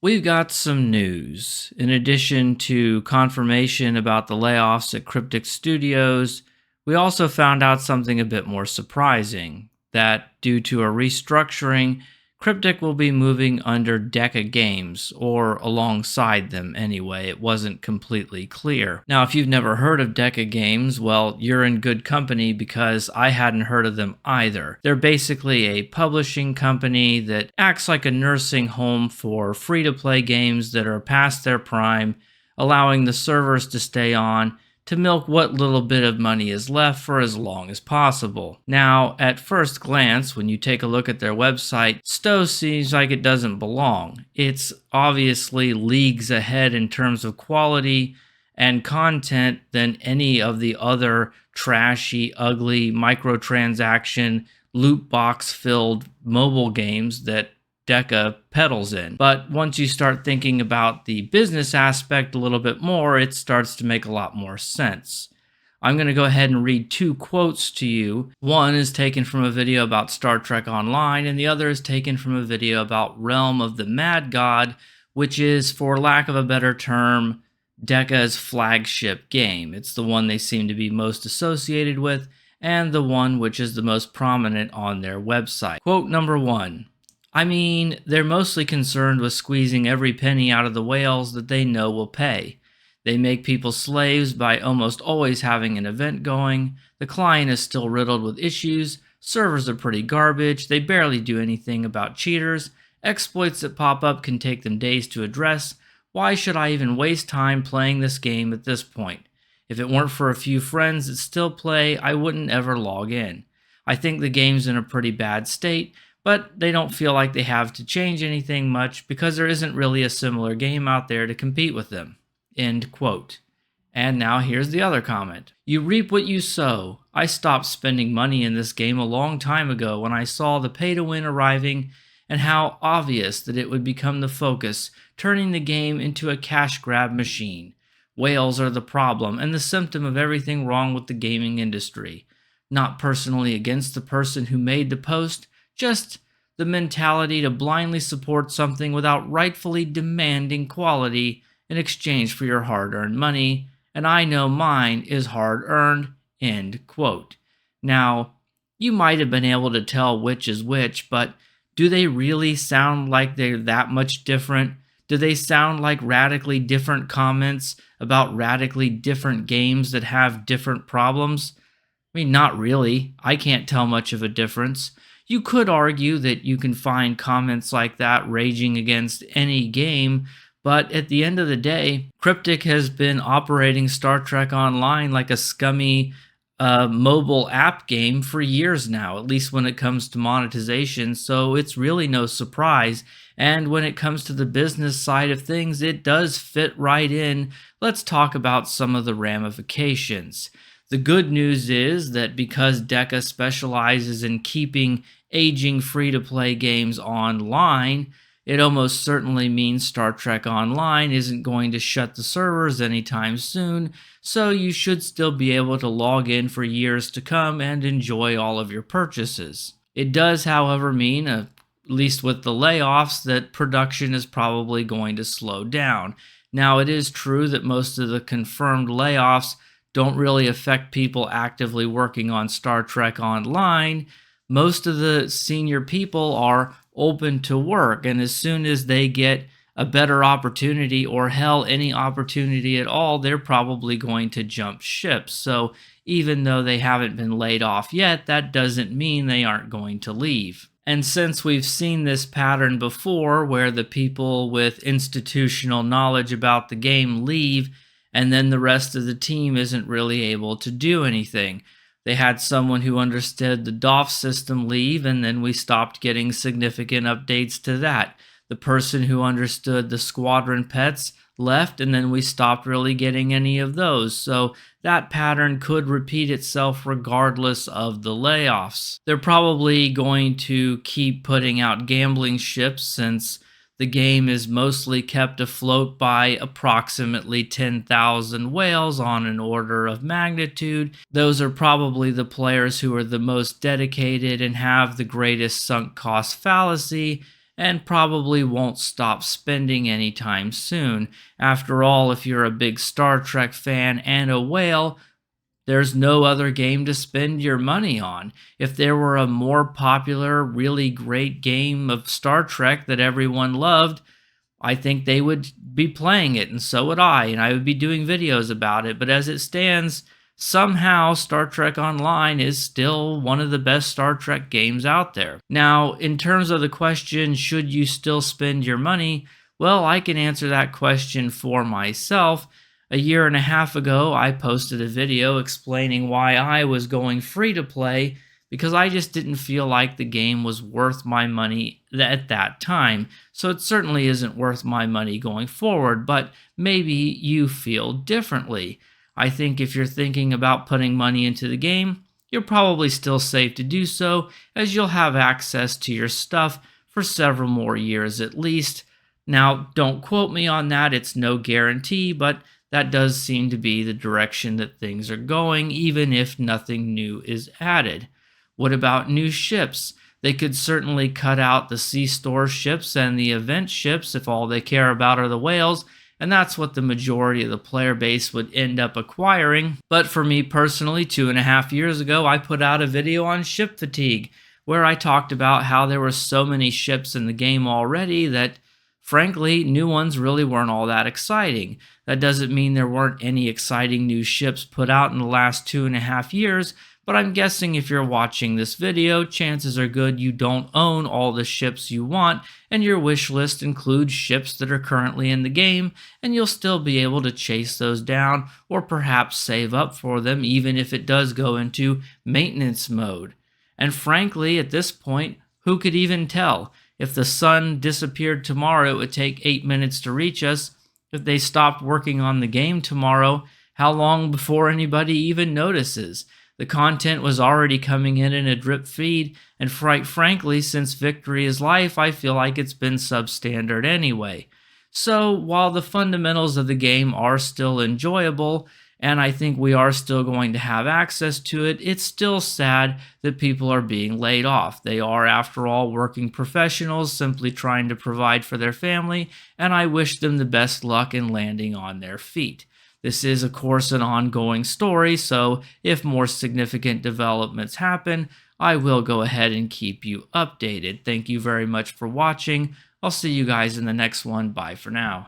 We've got some news. In addition to confirmation about the layoffs at Cryptic Studios, we also found out something a bit more surprising that due to a restructuring, Cryptic will be moving under Deca Games, or alongside them anyway. It wasn't completely clear. Now, if you've never heard of Deca Games, well, you're in good company because I hadn't heard of them either. They're basically a publishing company that acts like a nursing home for free-to-play games that are past their prime, allowing the servers to stay on to milk what little bit of money is left for as long as possible. Now, at first glance, when you take a look at their website, Stowe seems like it doesn't belong. It's obviously leagues ahead in terms of quality and content than any of the other trashy, ugly, microtransaction, loot box filled mobile games that Deca peddles in. But once you start thinking about the business aspect a little bit more, it starts to make a lot more sense. I'm going to go ahead and read two quotes to you. One is taken from a video about Star Trek Online, and the other is taken from a video about Realm of the Mad God, which is, for lack of a better term, Deca's flagship game. It's the one they seem to be most associated with, and the one which is the most prominent on their website. Quote number one. I mean, they're mostly concerned with squeezing every penny out of the whales that they know will pay. They make people slaves by almost always having an event going. The client is still riddled with issues. Servers are pretty garbage. They barely do anything about cheaters. Exploits that pop up can take them days to address. Why should I even waste time playing this game at this point? If it weren't for a few friends that still play, I wouldn't ever log in. I think the game's in a pretty bad state, but they don't feel like they have to change anything much because there isn't really a similar game out there to compete with them. End quote. And now here's the other comment. You reap what you sow. I stopped spending money in this game a long time ago when I saw the pay-to-win arriving and how obvious that it would become the focus, turning the game into a cash grab machine. Whales are the problem and the symptom of everything wrong with the gaming industry. Not personally against the person who made the post, just the mentality to blindly support something without rightfully demanding quality in exchange for your hard-earned money, and I know mine is hard-earned, end quote. Now, you might have been able to tell which is which, but do they really sound like they're that much different? Do they sound like radically different comments about radically different games that have different problems? I mean, not really. I can't tell much of a difference. You could argue that you can find comments like that raging against any game, but at the end of the day, Cryptic has been operating Star Trek Online like a scummy mobile app game for years now, at least when it comes to monetization, so it's really no surprise. And when it comes to the business side of things, it does fit right in. Let's talk about some of the ramifications. The good news is that because Deca specializes in keeping aging free-to-play games online, it almost certainly means Star Trek Online isn't going to shut the servers anytime soon, so you should still be able to log in for years to come and enjoy all of your purchases. It does, however, mean, at least with the layoffs, that production is probably going to slow down. Now, it is true that most of the confirmed layoffs don't really affect people actively working on Star Trek Online. Most of the senior people are open to work, and as soon as they get a better opportunity, or hell, any opportunity at all, they're probably going to jump ship. So even though they haven't been laid off yet, that doesn't mean they aren't going to leave. And since we've seen this pattern before, where the people with institutional knowledge about the game leave, and then the rest of the team isn't really able to do anything. They had someone who understood the DOF system leave, and then we stopped getting significant updates to that. The person who understood the squadron pets left, and then we stopped really getting any of those. So that pattern could repeat itself regardless of the layoffs. They're probably going to keep putting out gambling ships, since the game is mostly kept afloat by approximately 10,000 whales on an order of magnitude. Those are probably the players who are the most dedicated and have the greatest sunk cost fallacy, and probably won't stop spending anytime soon. After all, if you're a big Star Trek fan and a whale, there's no other game to spend your money on. If there were a more popular, really great game of Star Trek that everyone loved, I think they would be playing it, and so would I, and I would be doing videos about it. But as it stands, somehow Star Trek Online is still one of the best Star Trek games out there. Now, in terms of the question, should you still spend your money? Well, I can answer that question for myself. A year and a half ago, I posted a video explaining why I was going free to play because I just didn't feel like the game was worth my money at that time. So it certainly isn't worth my money going forward, but maybe you feel differently. I think if you're thinking about putting money into the game, you're probably still safe to do so, as you'll have access to your stuff for several more years at least. Now, don't quote me on that, it's no guarantee, but that does seem to be the direction that things are going, even if nothing new is added. What about new ships? They could certainly cut out the C-store ships and the event ships if all they care about are the whales, and that's what the majority of the player base would end up acquiring. But for me personally, 2.5 years ago, I put out a video on ship fatigue, where I talked about how there were so many ships in the game already that, frankly, new ones really weren't all that exciting. That doesn't mean there weren't any exciting new ships put out in the last 2.5 years, but I'm guessing if you're watching this video, chances are good you don't own all the ships you want, and your wish list includes ships that are currently in the game, and you'll still be able to chase those down or perhaps save up for them even if it does go into maintenance mode. And frankly, at this point, who could even tell? If the sun disappeared tomorrow, it would take 8 minutes to reach us. If they stopped working on the game tomorrow, how long before anybody even notices? The content was already coming in a drip feed, and frankly, since victory is life, I feel like it's been substandard anyway. So while the fundamentals of the game are still enjoyable, and I think we are still going to have access to it, it's still sad that people are being laid off. They are, after all, working professionals simply trying to provide for their family, and I wish them the best luck in landing on their feet. This is, of course, an ongoing story, so if more significant developments happen, I will go ahead and keep you updated. Thank you very much for watching. I'll see you guys in the next one. Bye for now.